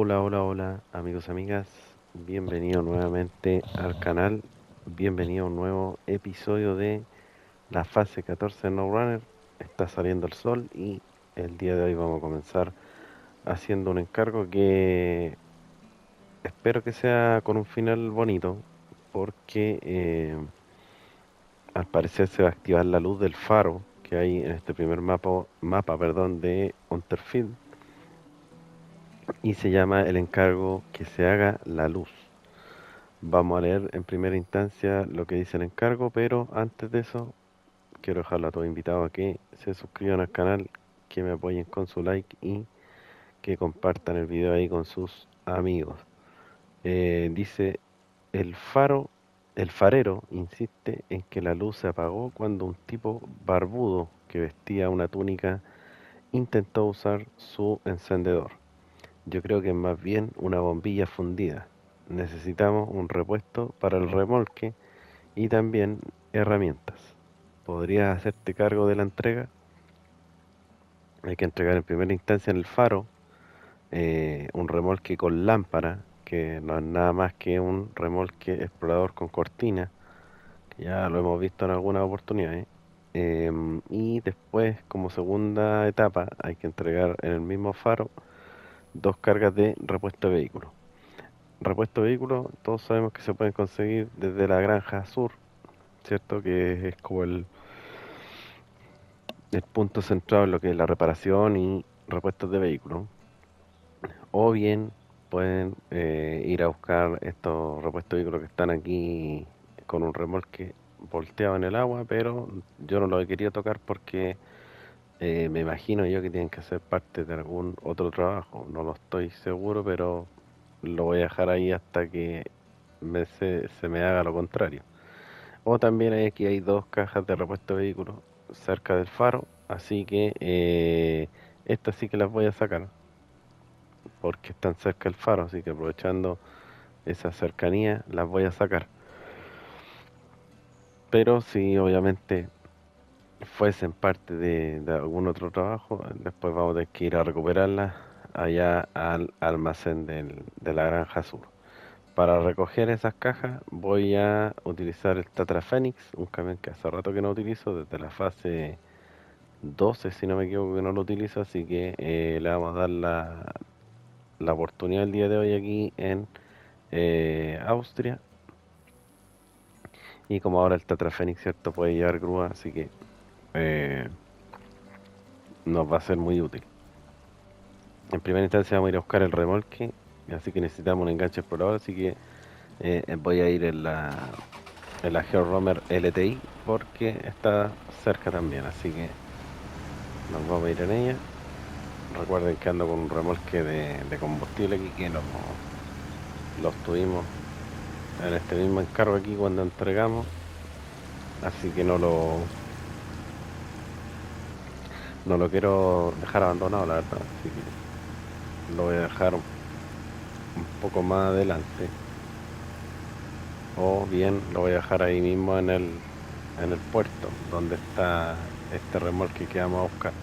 Hola, hola, hola, amigos, amigas. Bienvenido nuevamente al canal. Bienvenido a un nuevo episodio de la fase 14 de No Runner. Está saliendo el sol y el día de hoy vamos a comenzar haciendo un encargo que espero que sea con un final bonito, porque al parecer se va a activar la luz del faro que hay en este primer mapa, de Unterfield, y se llama el encargo que se haga la luz. Vamos a leer en primera instancia lo que dice el encargo, pero antes de eso quiero dejarlo a todos invitados a que se suscriban al canal, que me apoyen con su like y que compartan el video ahí con sus amigos. Dice, el faro, el farero insiste en que la luz se apagó cuando un tipo barbudo que vestía una túnica intentó usar su encendedor. Yo creo que es más bien una bombilla fundida. Necesitamos un repuesto para el remolque y también herramientas. ¿Podrías hacerte cargo de la entrega? Hay que entregar en primera instancia en el faro un remolque con lámpara, que no es nada más que un remolque explorador con cortina, que ya lo hemos visto en algunas oportunidades. Y después, como segunda etapa, hay que entregar en el mismo faro dos cargas de repuesto de vehículo. Repuesto de vehículo, todos sabemos que se pueden conseguir desde la Granja Sur, ¿cierto? Que es como el punto central en lo que es la reparación y repuestos de vehículos. O bien pueden ir a buscar estos repuestos de vehículos que están aquí con un remolque volteado en el agua, pero yo no lo he querido tocar porque me imagino yo que tienen que ser parte de algún otro trabajo. No lo estoy seguro, pero lo voy a dejar ahí hasta que se me haga lo contrario. O también aquí hay dos cajas de repuesto de vehículos cerca del faro, así que estas sí que las voy a sacar porque están cerca del faro, así que aprovechando esa cercanía las voy a sacar. Pero si obviamente fuesen parte de algún otro trabajo, después vamos a tener que ir a recuperarlas allá al almacén de la Granja Sur. Para recoger esas cajas voy a utilizar el Tatra Fénix, un camión que hace rato que no utilizo, desde la fase 12 si no me equivoco que no lo utilizo, así que le vamos a dar la oportunidad el día de hoy aquí en Austria. Y como ahora el Tatra Fénix, ¿cierto? Puede llevar grúa, así que eh, nos va a ser muy útil. En primera instancia vamos a ir a buscar el remolque, así que necesitamos un enganche explorador, así que voy a ir en la GeoRomer LTI porque está cerca también, así que nos vamos a ir en ella. Recuerden que ando con un remolque de combustible aquí que los tuvimos en este mismo encargo aquí cuando entregamos, así que no lo quiero dejar abandonado, la verdad, así que lo voy a dejar un poco más adelante, o bien lo voy a dejar ahí mismo en el puerto donde está este remolque que vamos a buscar.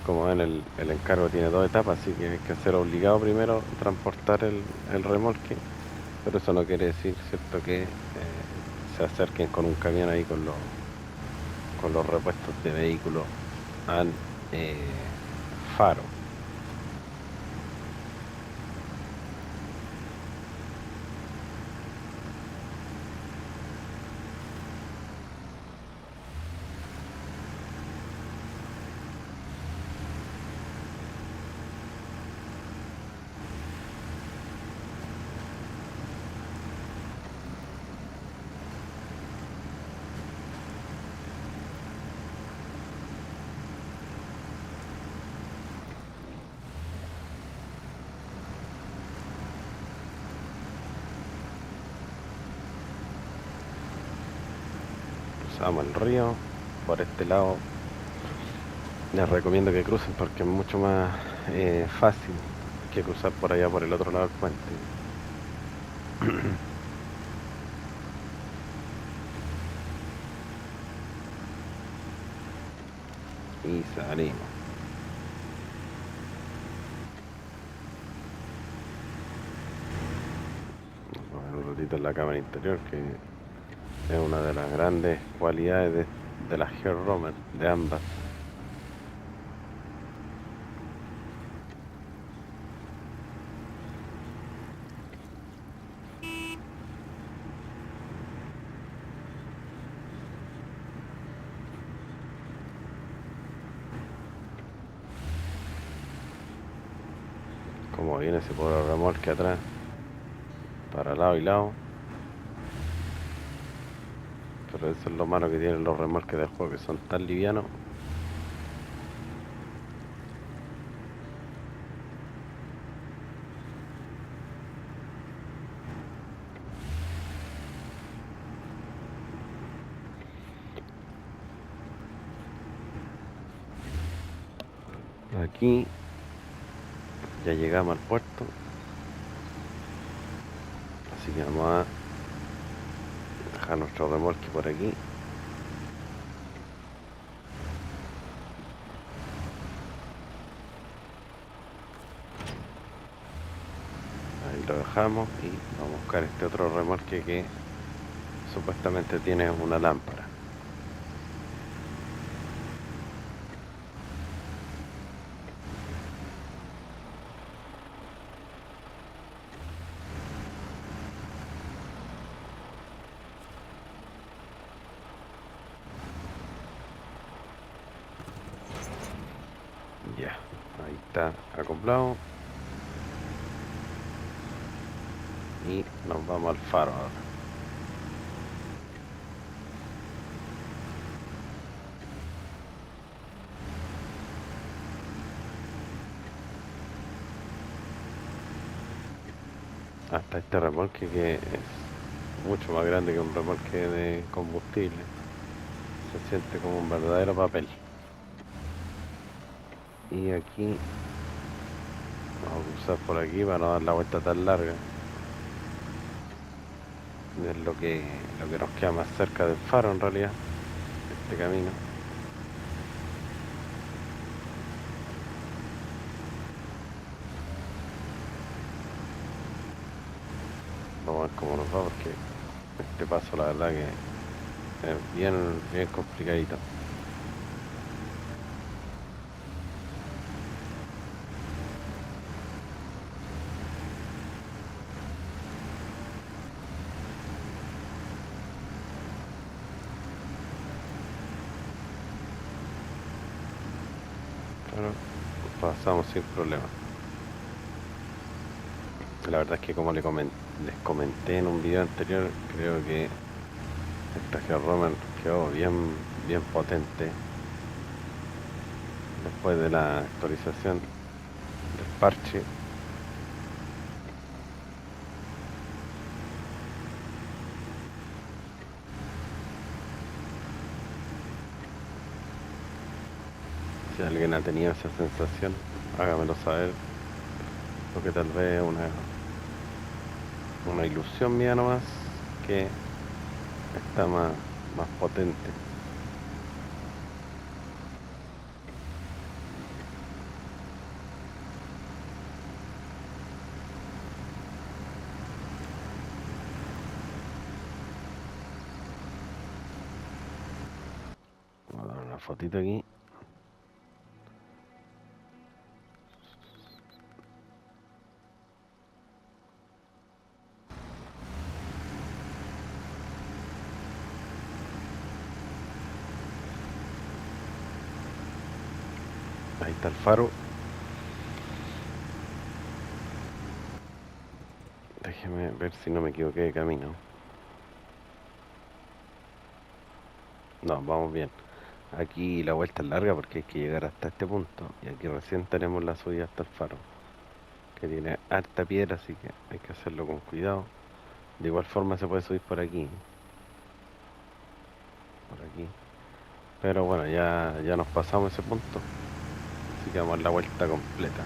Como ven, el encargo tiene dos etapas, así que hay que hacer obligado primero transportar el remolque, pero eso no quiere decir, ¿cierto?, que se acerquen con un camión ahí con los repuestos de vehículos al eh, faro. Cruzamos el río por este lado. Les recomiendo que crucen porque es mucho más fácil que cruzar por allá por el otro lado del puente. Y salimos. fotito en la cámara interior, que es una de las grandes cualidades de las Georomer, de ambas. Como viene ese pobre remolque atrás, para lado y lado. Pero eso es lo malo que tienen los remolques del juego, que son tan livianos. Aquí ya llegamos al puerto, así que vamos a dejar nuestro remolque por aquí. Ahí lo dejamos y vamos a buscar este otro remolque que supuestamente tiene una lámpara. Ya, ahí está acoplado. Y nos vamos al faro ahora. Hasta este remolque que es mucho más grande que un remolque de combustible. Se siente como un verdadero papel. Y aquí vamos a cruzar por aquí para no dar la vuelta tan larga. Es lo que nos queda más cerca del faro en realidad, este camino. Vamos a ver cómo nos va, porque este paso la verdad que es bien complicadito. Pero pasamos sin problema. La verdad es que como les comenté en un video anterior, creo que esta Georomer quedó bien potente después de la actualización del parche. Si alguien ha tenido esa sensación, hágamelo saber, porque tal vez es una ilusión mía nomás, que está más potente. Vamos a dar una fotito aquí. Ahí está el faro. Déjeme ver si no me equivoqué de camino. No, vamos bien. Aquí la vuelta es larga porque hay que llegar hasta este punto. Y aquí recién tenemos la subida hasta el faro, que tiene harta piedra, así que hay que hacerlo con cuidado. De igual forma se puede subir por aquí. Por aquí. Pero bueno, ya nos pasamos ese punto. Así que vamos a dar la vuelta completa.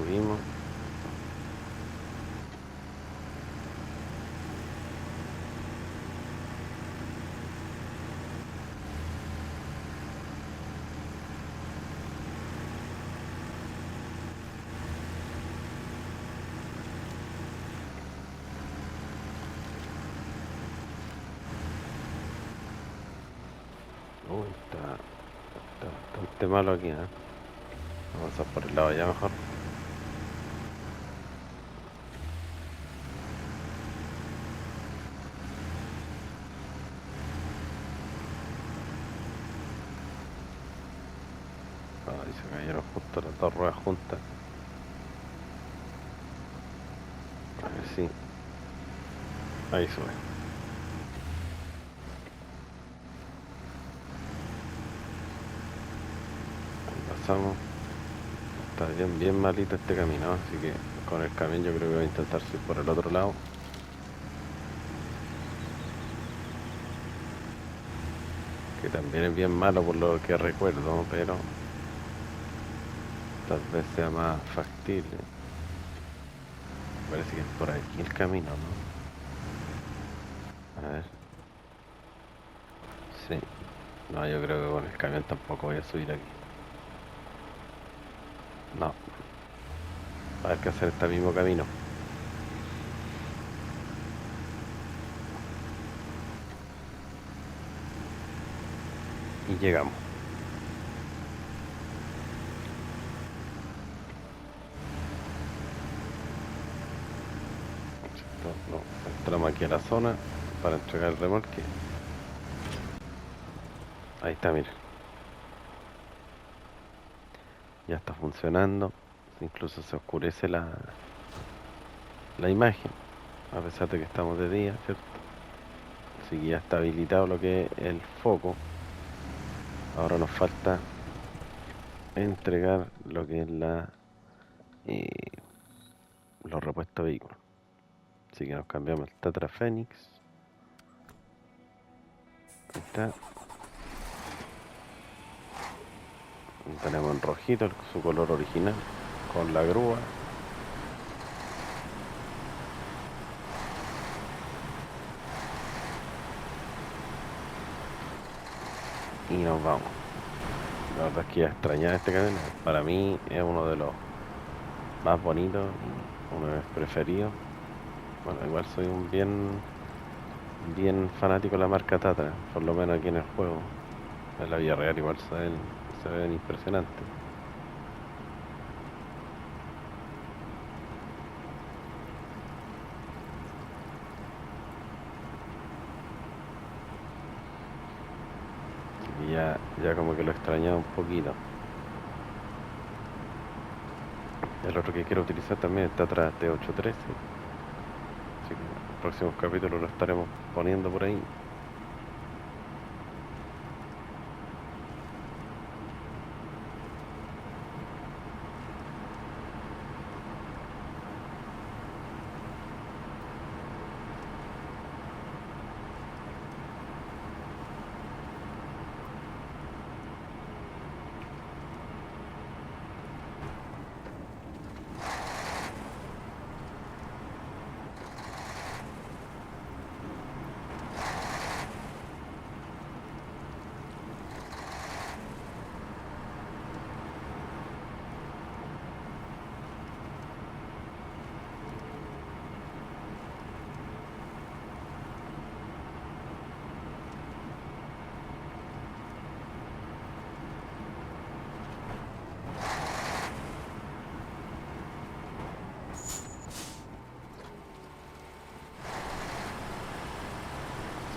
subimos. Uy, está bastante malo aquí, ¿eh? Vamos a pasar por el lado allá mejor. Ay, se cayeron justo las dos ruedas juntas. A ver si. Ahí sube. Ahí pasamos. Está bien malito este camino, así que con el camión yo creo que voy a intentar subir por el otro lado. Que también es bien malo por lo que recuerdo, pero tal vez sea más factible. Parece que es por aquí el camino, ¿no? A ver. Sí. No, yo creo que con el camión tampoco voy a subir aquí. No. Va a haber que hacer este mismo camino. Y llegamos. No, entramos aquí a la zona para entregar el remolque. Ahí está, mira. Ya está funcionando. Incluso se oscurece la imagen, a pesar de que estamos de día, ¿cierto? Así que ya está habilitado lo que es el foco. Ahora nos falta entregar lo que es eh, los repuestos de vehículos. Así que nos cambiamos el Tatra Fénix. Ahí está. Tenemos en rojito su color original con la grúa. Y nos vamos. La verdad es que ya extrañaba este camión. Para mí es uno de los más bonitos y uno de mis preferidos. Bueno, igual soy un bien fanático de la marca Tatra, por lo menos aquí en el juego. En la vida real igual se ven impresionantes. Y ya como que lo extrañaba un poquito. El otro que quiero utilizar también es Tatra T813. Así que en el próximo capítulo lo estaremos poniendo por ahí.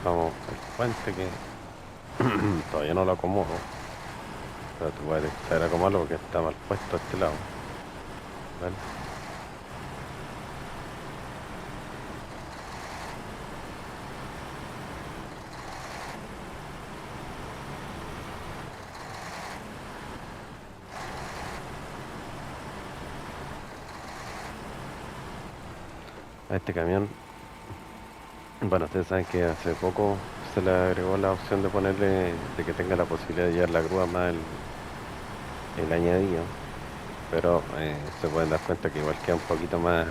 Vamos el puente que todavía no lo acomodo. Pero tú puedes saber acomodarlo porque está mal puesto a este lado. ¿Vale? A este camión, bueno, ustedes saben que hace poco se le agregó la opción de ponerle, de que tenga la posibilidad de llevar la grúa más el añadido. pero se pueden dar cuenta que igual queda un poquito más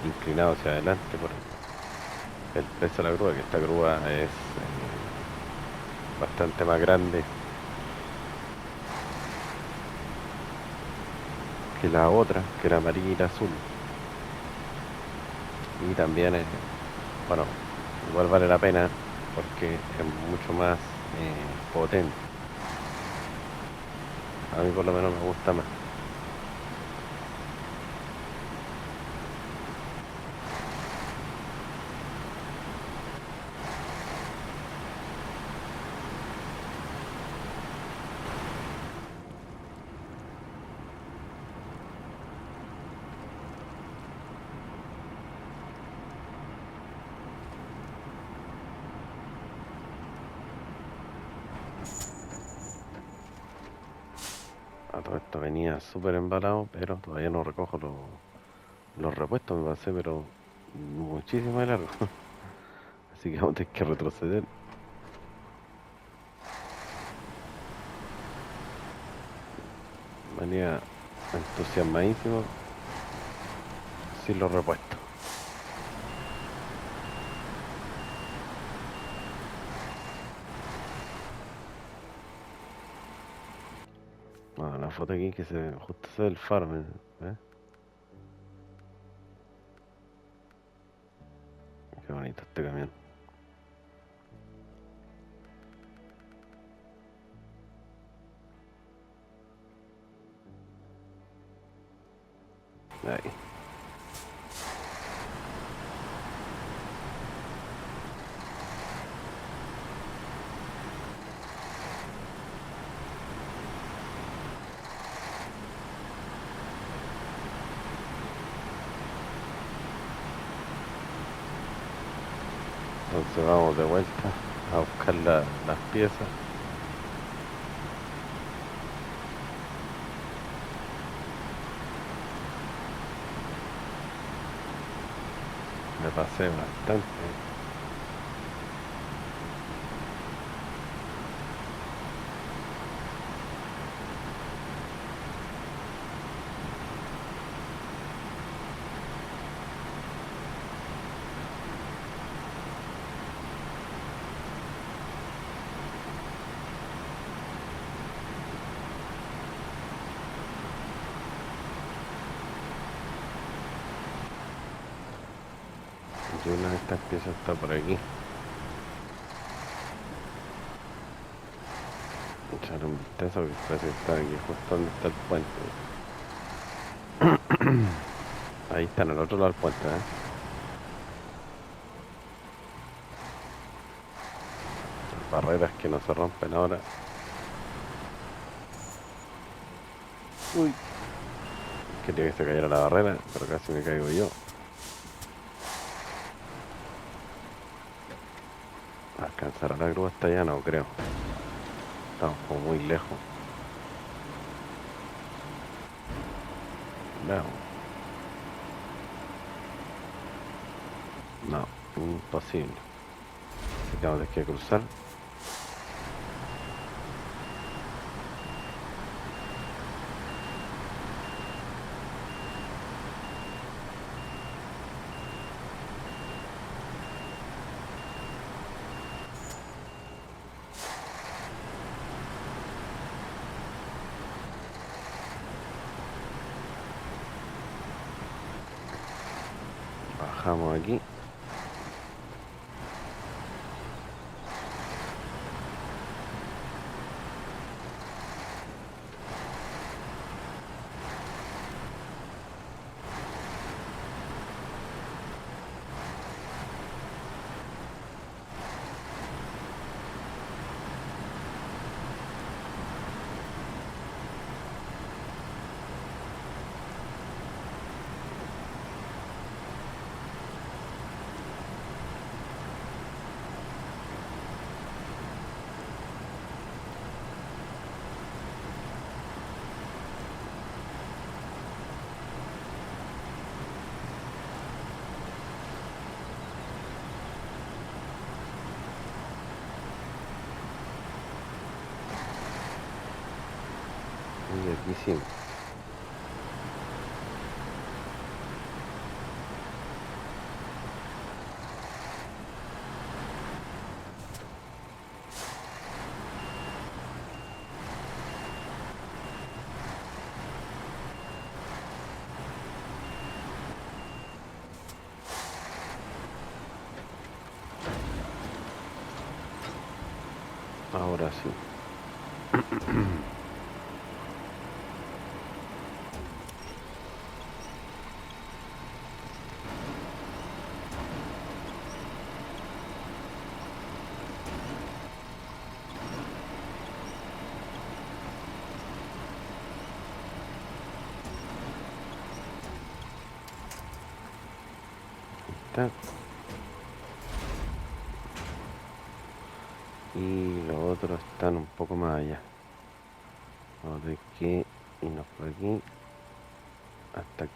inclinado hacia adelante por el peso de la grúa, que esta grúa es bastante más grande que la otra, que la amarilla y la azul. Y también, bueno, igual vale la pena porque es mucho más potente. A mí por lo menos me gusta más. A todo esto venía súper embalado, pero todavía no recojo los repuestos, me pasé, pero muchísimo de largo. Así que vamos a tener que retroceder. Venía entusiasmadísimo sin los repuestos. Bueno, la foto aquí que se justo se ve el faro, ¿eh? Qué bonito este camión. Ahí. Entonces vamos de vuelta a buscar las piezas. Me pasé bastante. Y una de estas piezas está por aquí. Echar un vistazo que parece que está aquí justo donde está el puente. Ahí está en el otro lado del puente, ¿eh? Las barreras que no se rompen ahora. Uy, quería que se cayera la barrera, pero casi me caigo yo. ¿Alcanzará la grúa hasta allá? No creo. Estamos como muy lejos. Veamos. No, imposible. Así que vamos a tener que cruzar. Bajamos aquí. Y aquí sí. Ahora sí. Está. Y los otros están un poco más allá. Vamos a tener que irnos por aquí hasta aquí.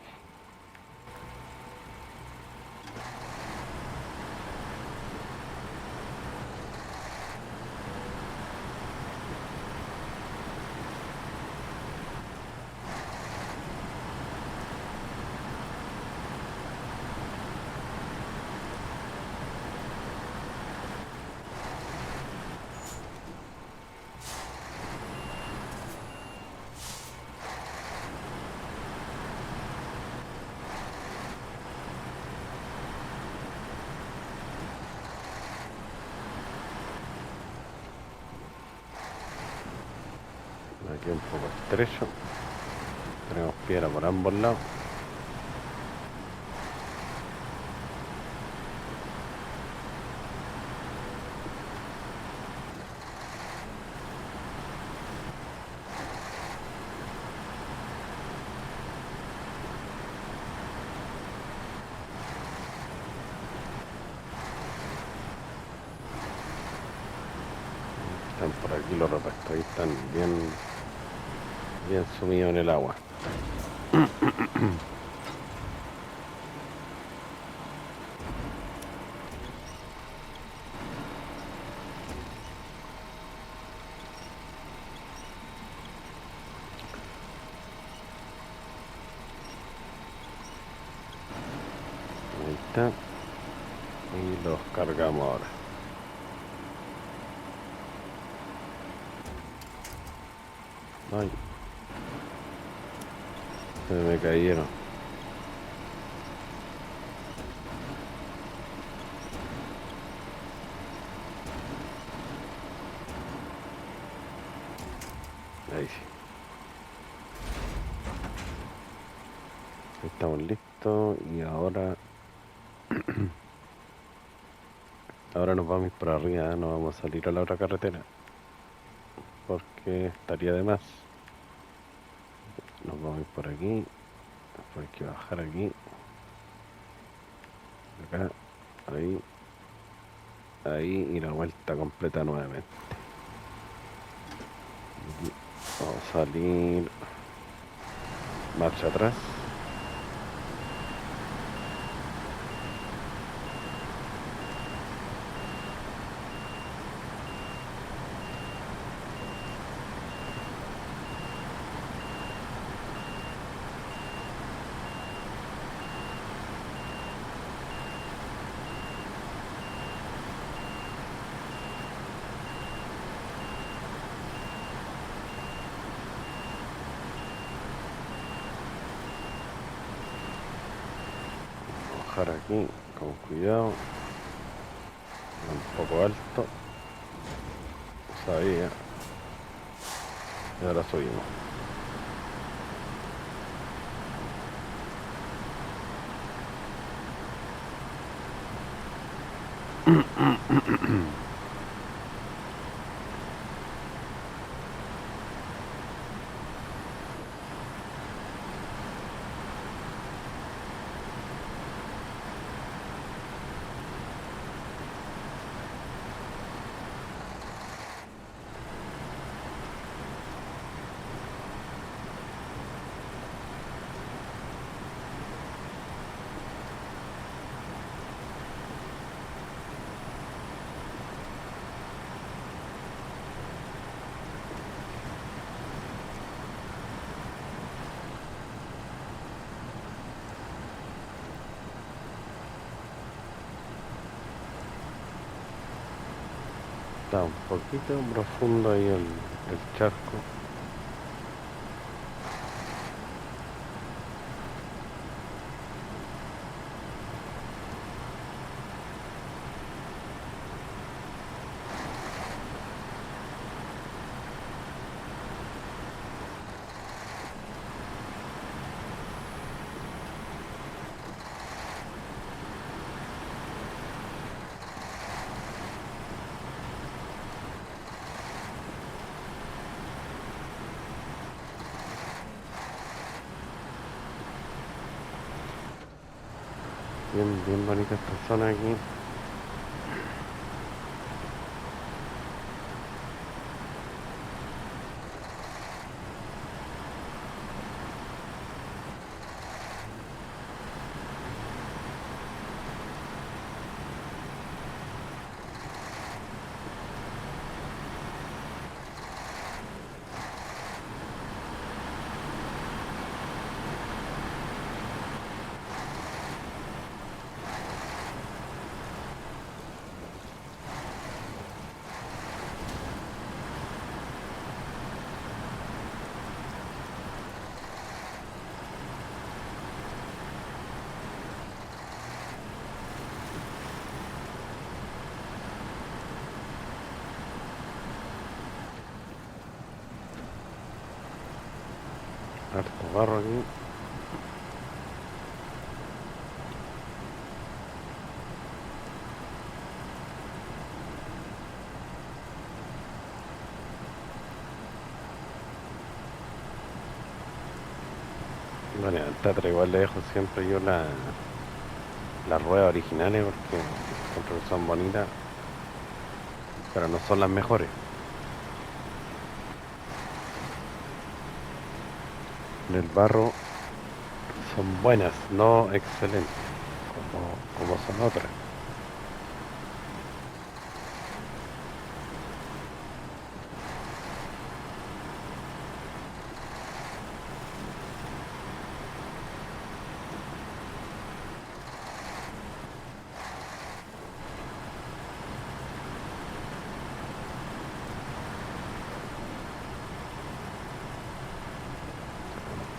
Aquí un poco estrecho. Tenemos piedra por ambos lados. Están por aquí los repuestos. Ahí están bien sumidos en el agua. Ahí está. Y los cargamos ahora. Ay. Se me cayeron. Ahí sí. Estamos listos y ahora ahora nos vamos a ir por arriba, no vamos a salir a la otra carretera porque estaría de más. Nos vamos a ir por aquí, después hay que bajar aquí, acá, ahí y la vuelta completa nuevamente. Aquí vamos a salir, marcha atrás. Bajar aquí con cuidado, un poco alto, sabía, y ahora subimos. Está un poquito profundo ahí el charco. Bien, bien bonita esta zona aquí. Harto barro aquí. Bueno, al Tatra igual le dejo siempre yo las ruedas originales porque encuentro que son bonitas, pero no son las mejores. Del barro son buenas, no excelentes, como son otras.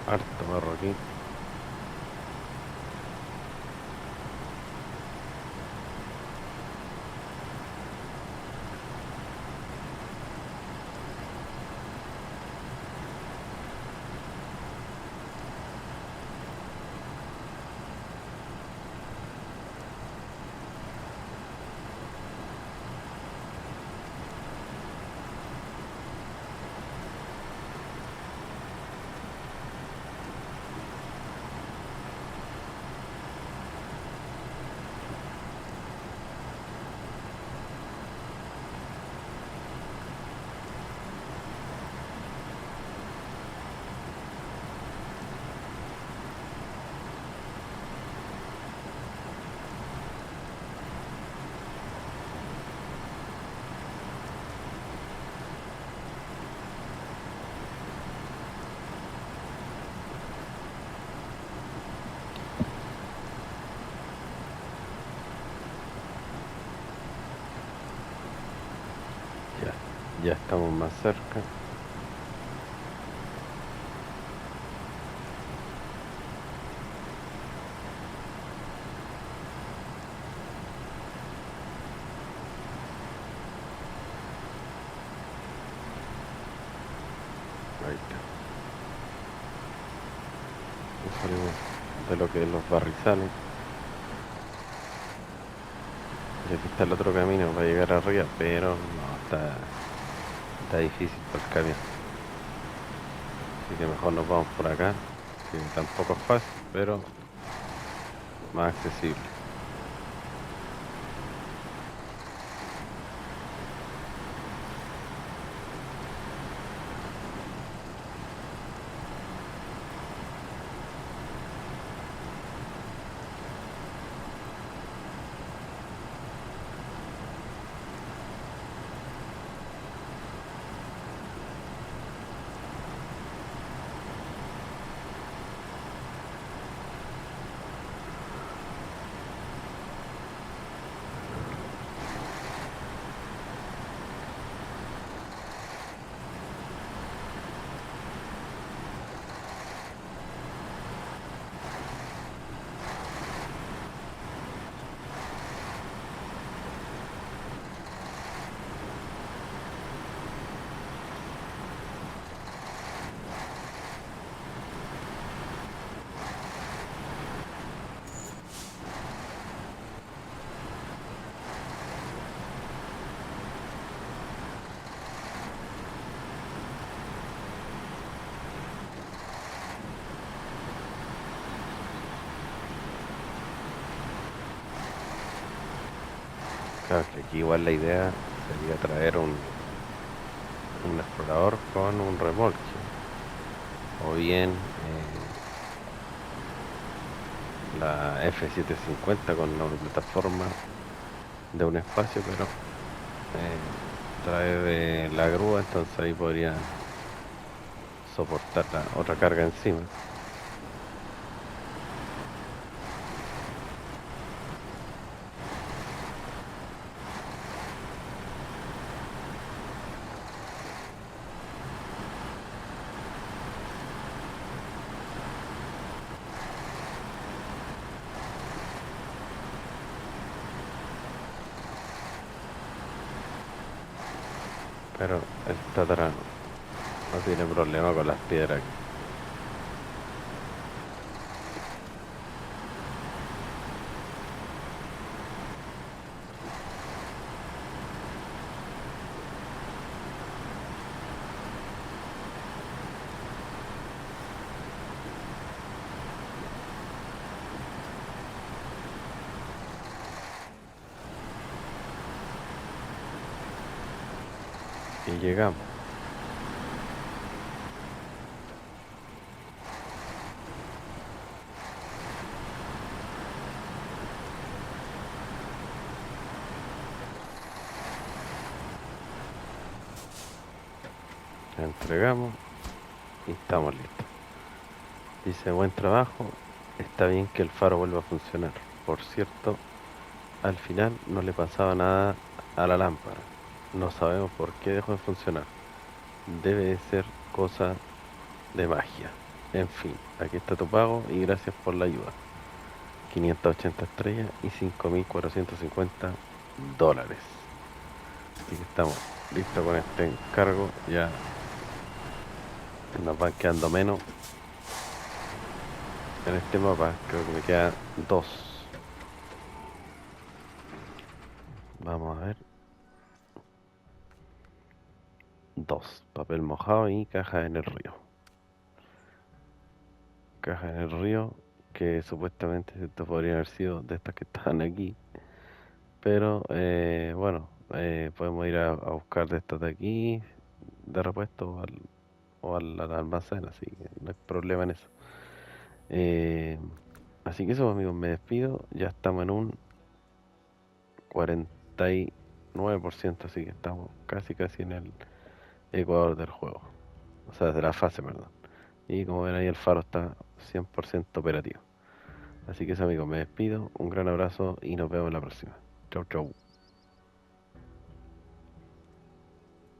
Harto barro aquí. Ya, ya estamos más cerca. Ahí está. Ya salimos de lo que es los barrizales. Y aquí está el otro camino para llegar arriba, pero no, está difícil por el camión. Así que mejor nos vamos por acá, que tampoco es fácil, pero más accesible. Claro que aquí igual la idea sería traer un explorador con un remolque, o bien la F-750 con una plataforma de un espacio, pero trae de la grúa, entonces ahí podría soportar la otra carga encima. Pero el Tatara no tiene problema con las piedras. Y llegamos. Entregamos y estamos listos. Dice buen trabajo. Está bien que el faro vuelva a funcionar. Por cierto, al final no le pasaba nada a la lámpara. No sabemos por qué dejó de funcionar. Debe de ser cosa de magia. En fin, aquí está tu pago y gracias por la ayuda. 580 estrellas y 5.450 dólares. Así que estamos listos con este encargo. Ya nos van quedando menos en este mapa. Creo que me quedan dos. Vamos a ver. Dos. Papel mojado y caja en el río. Caja en el río que supuestamente estos podrían haber sido de estas que están aquí. Pero bueno, podemos ir a buscar de estas de aquí de repuesto al almacén, así que no hay problema en eso. Eh, Así que eso, amigos, me despido. Ya estamos en un 49%, así que estamos casi en el ecuador del juego. O sea, de la fase, perdón. Y como ven ahí, el faro está 100% operativo. Así que eso, amigos, me despido. Un gran abrazo y nos vemos en la próxima. Chau, chau.